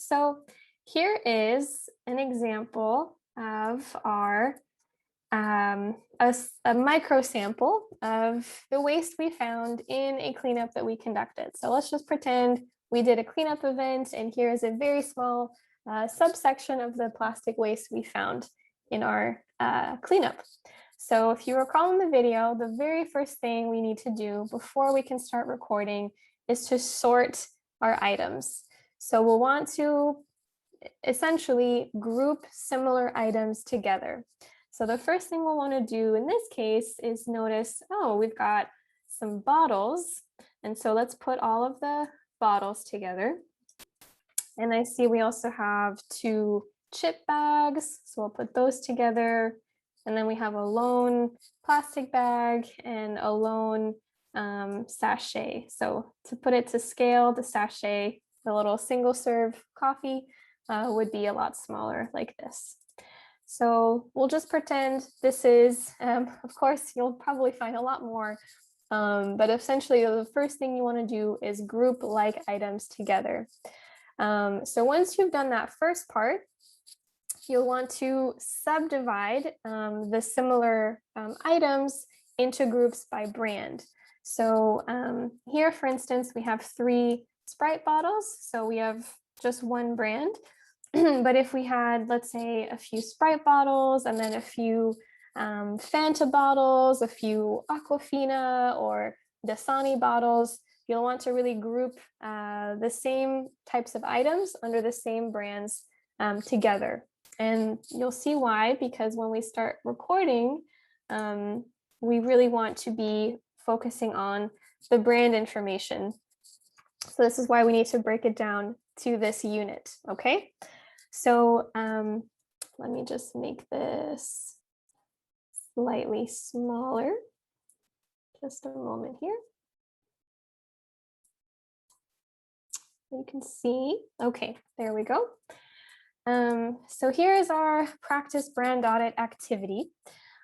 so here is an example of our a micro sample of the waste we found in a cleanup that we conducted. So let's just pretend we did a cleanup event, and here is a very small subsection of the plastic waste we found in our cleanup. So if you recall in the video, the very first thing we need to do before we can start recording is to sort our items. So we'll want to essentially group similar items together. So the first thing we'll want to do in this case is notice, oh, we've got some bottles. And so let's put all of the bottles together. And I see we also have 2 chip bags. So we'll put those together. And then we have a lone plastic bag and a lone sachet. So to put it to scale, the sachet, the little single serve coffee would be a lot smaller like this. So we'll just pretend this is, of course, you'll probably find a lot more, but essentially the first thing you want to do is group like items together. So once you've done that first part, you'll want to subdivide the similar items into groups by brand. So here, for instance, we have 3 Sprite bottles, so we have just one brand. But if we had, let's say, a few Sprite bottles and then a few Fanta bottles, a few Aquafina or Dasani bottles, you'll want to really group the same types of items under the same brands together. And you'll see why, because when we start recording, we really want to be focusing on the brand information. So this is why we need to break it down to this unit, okay? So let me just make this slightly smaller. Just a moment here. You can see, okay, there we go. So here is our practice brand audit activity.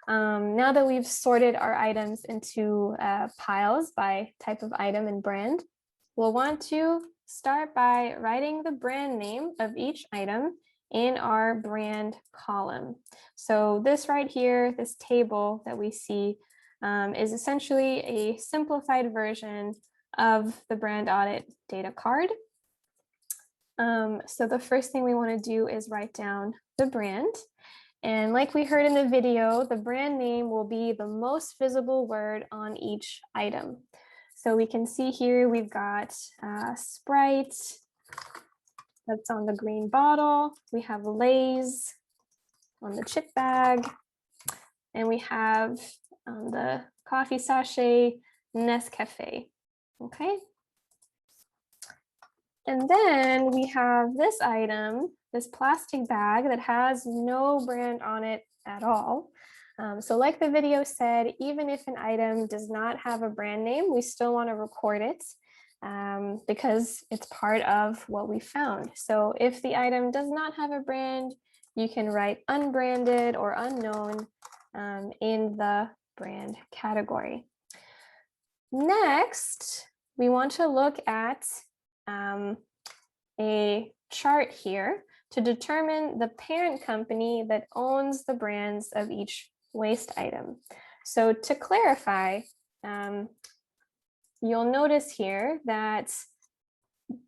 Now that we've sorted our items into piles by type of item and brand, we'll want to start by writing the brand name of each item in our brand column. So this right here, this table that we see is essentially a simplified version of the brand audit data card. So the first thing we want to do is write down the brand. And like we heard in the video, the brand name will be the most visible word on each item. So we can see here we've got Sprite, that's on the green bottle. We have Lay's on the chip bag. And we have on the coffee sachet, Nescafe, okay? And then we have this item, this plastic bag that has no brand on it at all. So like the video said, even if an item does not have a brand name, we still want to record it because it's part of what we found. So if the item does not have a brand, you can write unbranded or unknown in the brand category. Next, we want to look at a chart here to determine the parent company that owns the brands of each waste item. So to clarify, you'll notice here that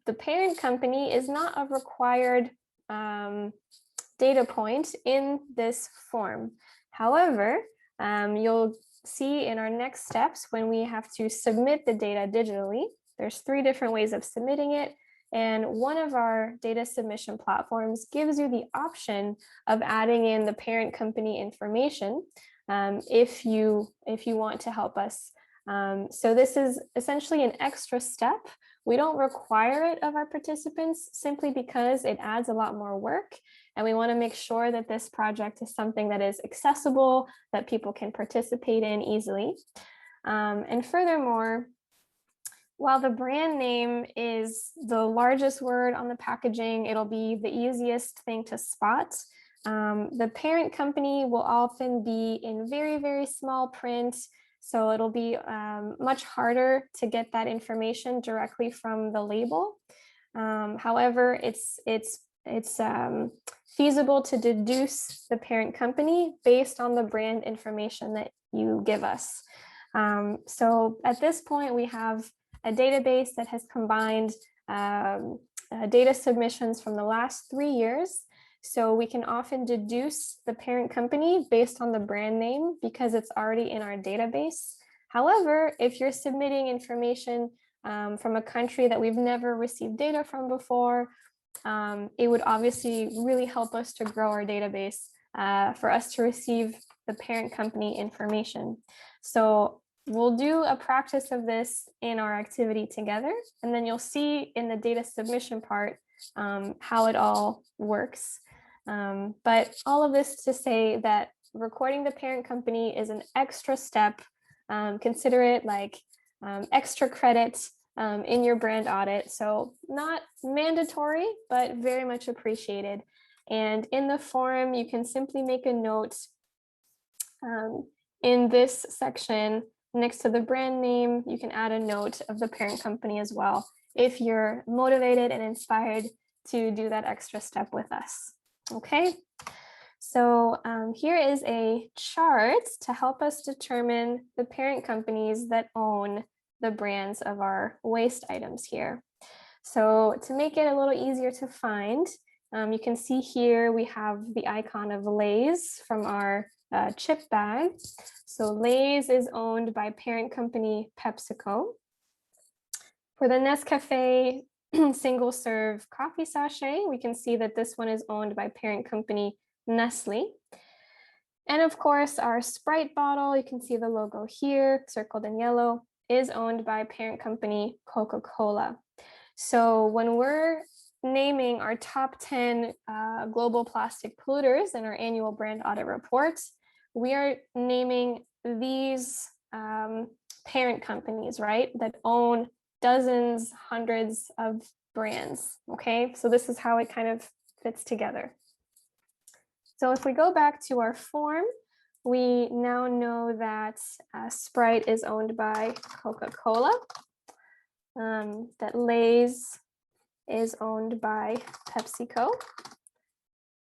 the parent company is not a required data point in this form. However, you'll see in our next steps when we have to submit the data digitally, there's 3 different ways of submitting it. And one of our data submission platforms gives you the option of adding in the parent company information if you want to help us. So this is essentially an extra step. We don't require it of our participants simply because it adds a lot more work. And we want to make sure that this project is something that is accessible, that people can participate in easily. And furthermore, while the brand name is the largest word on the packaging, it'll be the easiest thing to spot. The parent company will often be in very, very small print, so it'll be much harder to get that information directly from the label. However, it's feasible to deduce the parent company based on the brand information that you give us. So at this point, we have a database that has combined data submissions from the last 3 years. So we can often deduce the parent company based on the brand name because it's already in our database. However, if you're submitting information from a country that we've never received data from before, it would obviously really help us to grow our database for us to receive the parent company information. So we'll do a practice of this in our activity together, and then you'll see in the data submission part how it all works. But all of this to say that recording the parent company is an extra step. Consider it like extra credit in your brand audit. So not mandatory, but very much appreciated. And in the form, you can simply make a note in this section next to the brand name. You can add a note of the parent company as well, if you're motivated and inspired to do that extra step with us. Okay, so here is a chart to help us determine the parent companies that own the brands of our waste items here. So to make it a little easier to find, you can see here we have the icon of Lay's from our chip bag. So Lay's is owned by parent company PepsiCo. For the Nescafe single serve coffee sachet, we can see that this one is owned by parent company Nestle. And of course, our Sprite bottle, you can see the logo here, circled in yellow, is owned by parent company Coca-Cola. So when we're naming our top 10 global plastic polluters in our annual brand audit report, we are naming these parent companies, right, that own dozens, hundreds of brands, okay? So this is how it kind of fits together. So if we go back to our form, we now know that Sprite is owned by Coca-Cola, that Lay's is owned by PepsiCo,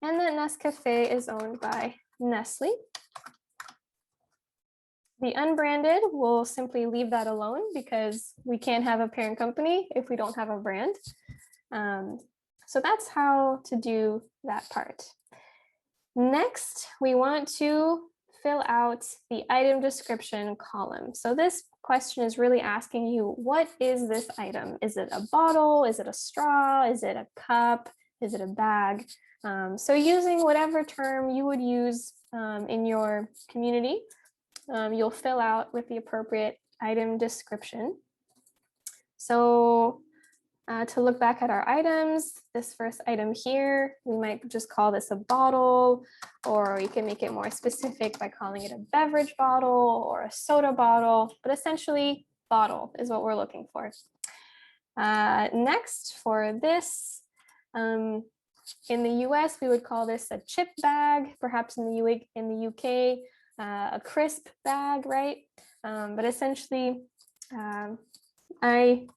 and that Nescafe is owned by Nestle. The unbranded, we'll simply leave that alone because we can't have a parent company if we don't have a brand. So that's how to do that part. Next, we want to fill out the item description column. So this question is really asking you, what is this item? Is it a bottle? Is it a straw? Is it a cup? Is it a bag? So using whatever term you would use in your community, you'll fill out with the appropriate item description. So to look back at our items, this first item here, we might just call this a bottle, or you can make it more specific by calling it a beverage bottle or a soda bottle, but essentially bottle is what we're looking for. Next, for this, in the US, we would call this a chip bag, perhaps in the UK, a crisp bag, right? But essentially, I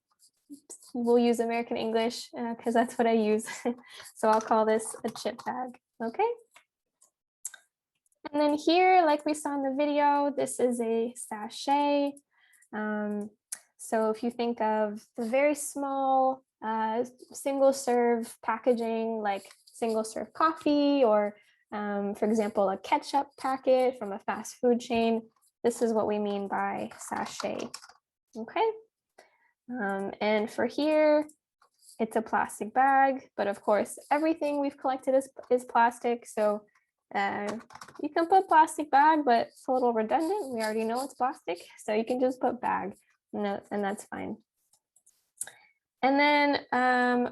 will use American English because that's what I use. So I'll call this a chip bag, okay? And then here, like we saw in the video, this is a sachet. So if you think of the very small single serve packaging, like single serve coffee, or for example, a ketchup packet from a fast food chain, this is what we mean by sachet, okay? And for here, it's a plastic bag, but of course, everything we've collected is plastic. So you can put plastic bag, but it's a little redundant. We already know it's plastic, so you can just put bag, and that's fine. And then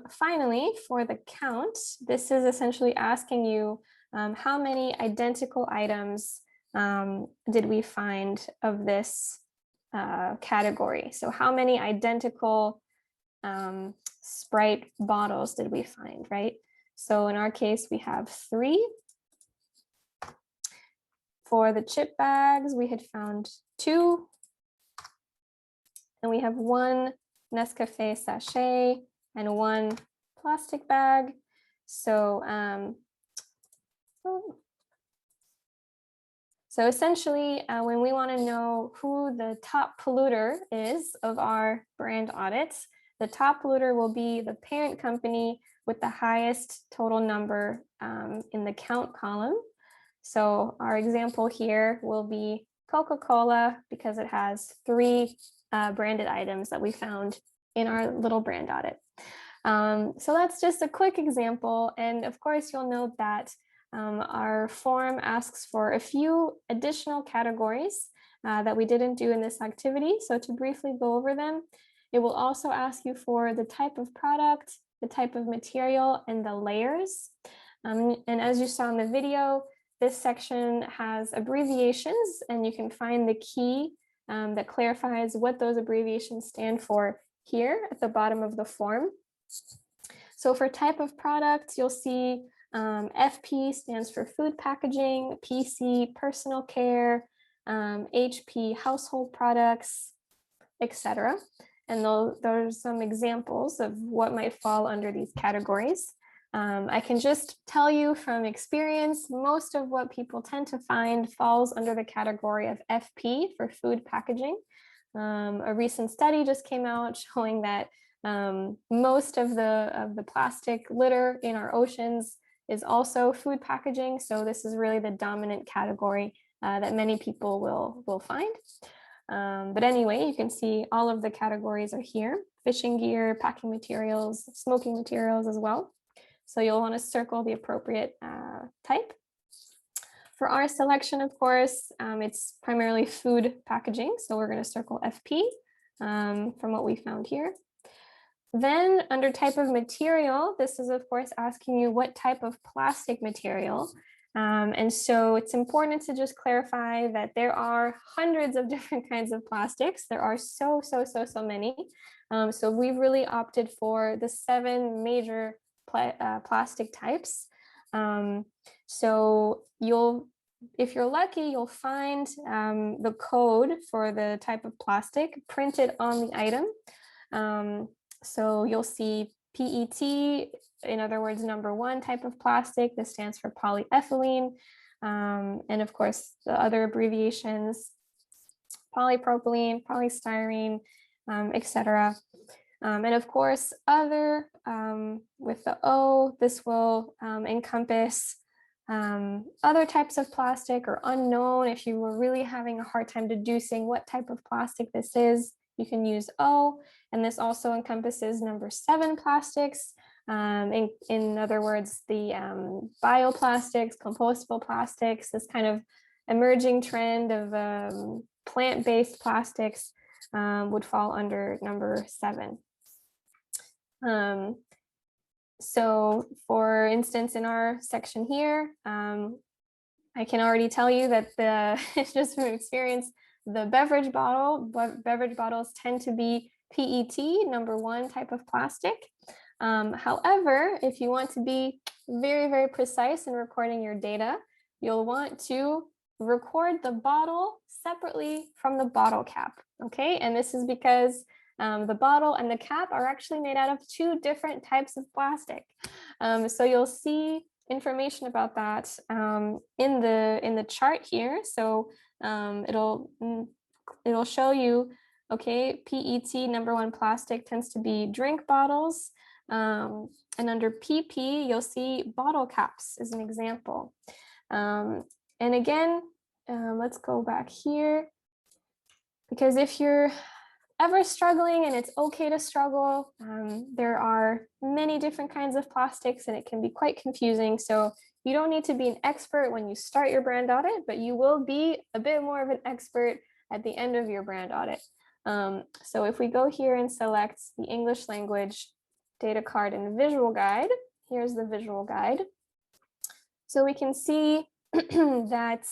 finally, for the count, this is essentially asking you how many identical items did we find of this category. So how many identical Sprite bottles did we find, right? So in our case, we have 3. For the chip bags, we had found 2. And we have 1 Nescafe sachet and 1 plastic bag. So, so essentially, when we want to know who the top polluter is of our brand audits, the top polluter will be the parent company with the highest total number in the count column. So our example here will be Coca-Cola because it has 3 branded items that we found in our little brand audit. So that's just a quick example. And of course, you'll note that our form asks for a few additional categories that we didn't do in this activity. So to briefly go over them, it will also ask you for the type of product, the type of material, and the layers. And as you saw in the video, this section has abbreviations, and you can find the key that clarifies what those abbreviations stand for here at the bottom of the form. So for type of product, you'll see FP stands for food packaging, PC, personal care, HP, household products, etc. And there's some examples of what might fall under these categories. I can just tell you from experience, most of what people tend to find falls under the category of FP for food packaging. A recent study just came out showing that most of the plastic litter in our oceans is also food packaging. So this is really the dominant category that many people will find. But anyway, you can see all of the categories are here: fishing gear, packing materials, smoking materials as well. So you'll want to circle the appropriate type. For our selection, of course, it's primarily food packaging. So we're going to circle FP from what we found here. Then under type of material, this is of course asking you what type of plastic material. And so it's important to just clarify that there are hundreds of different kinds of plastics. There are so many. So we've really opted for the 7 major plastic types. So if you're lucky, you'll find the code for the type of plastic printed on the item. So you'll see PET, in other words, number 1 type of plastic. This stands for polyethylene. And of course, the other abbreviations, polypropylene, polystyrene, etc. And of course, other with the O, this will encompass other types of plastic, or unknown. If you were really having a hard time deducing what type of plastic this is, you can use O, and this also encompasses number 7 plastics. In other words, the bioplastics, compostable plastics, this kind of emerging trend of plant-based plastics would fall under number 7. So for instance, in our section here, I can already tell you that just from experience, the beverage bottles tend to be PET, number 1 type of plastic. However, if you want to be very precise in recording your data, you'll want to record the bottle separately from the bottle cap, okay? And this is because the bottle and the cap are actually made out of 2 different types of plastic. So you'll see information about that in the chart here. So it'll show you, okay, PET number 1 plastic tends to be drink bottles, and under PP you'll see bottle caps as an example. And again, let's go back here, because if you're ever struggling, and it's okay to struggle, there are many different kinds of plastics and it can be quite confusing. So you don't need to be an expert when you start your brand audit, but you will be a bit more of an expert at the end of your brand audit. So if we go here and select the English language data card and visual guide, here's the visual guide. So we can see that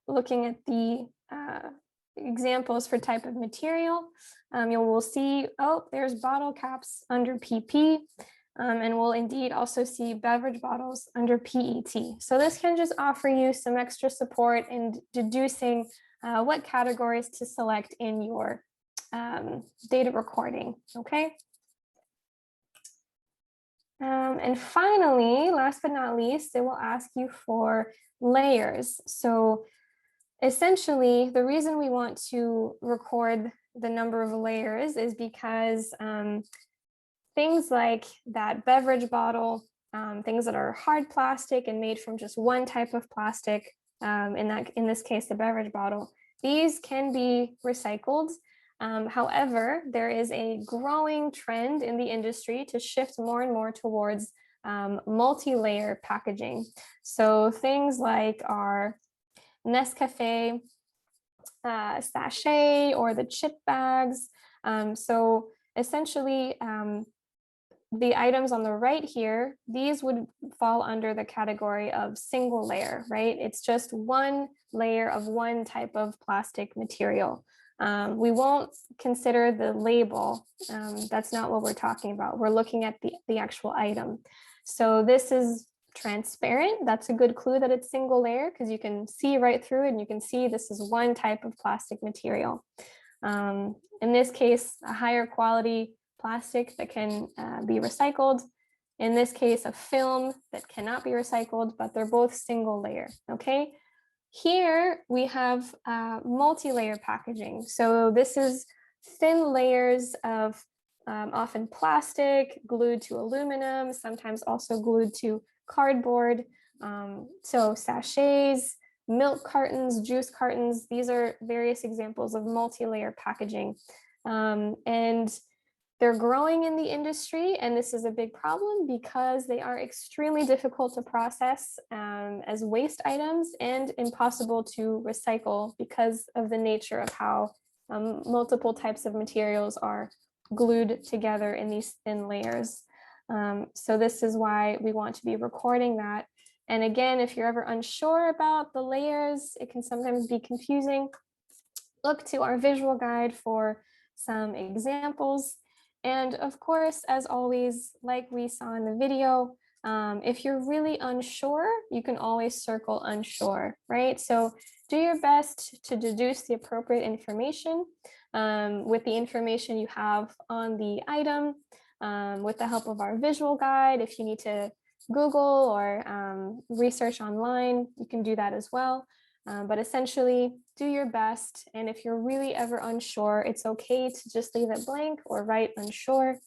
looking at the examples for type of material, you will see, oh, there's bottle caps under PP, and we'll indeed also see beverage bottles under PET. So this can just offer you some extra support in deducing what categories to select in your data recording, okay? And finally, last but not least, it will ask you for layers. So essentially, the reason we want to record the number of layers is because things like that beverage bottle, things that are hard plastic and made from just one type of plastic, in this case, the beverage bottle, these can be recycled. However, there is a growing trend in the industry to shift more and more towards multi-layer packaging. So things like our Nescafe sachet or the chip bags. So essentially, the items on the right here, these would fall under the category of single layer, right? It's just one layer of one type of plastic material. We won't consider the label. That's not what we're talking about. We're looking at the actual item. So this is transparent. That's a good clue that it's single layer because you can see right through it and you can see this is one type of plastic material. In this case, a higher quality plastic that can be recycled. In this case, a film that cannot be recycled, but they're both single layer, okay? Here we have multi-layer packaging. So this is thin layers of often plastic glued to aluminum, sometimes also glued to cardboard. So sachets, milk cartons, juice cartons, these are various examples of multi-layer packaging. And they're growing in the industry, and this is a big problem because they are extremely difficult to process as waste items and impossible to recycle because of the nature of how multiple types of materials are glued together in these thin layers. So this is why we want to be recording that. And again, if you're ever unsure about the layers, it can sometimes be confusing. Look to our visual guide for some examples. And of course, as always, like we saw in the video, if you're really unsure, you can always circle unsure, right? So do your best to deduce the appropriate information with the information you have on the item, with the help of our visual guide. If you need to Google or research online, you can do that as well. But essentially, do your best. And if you're really ever unsure, it's okay to just leave it blank or write unsure.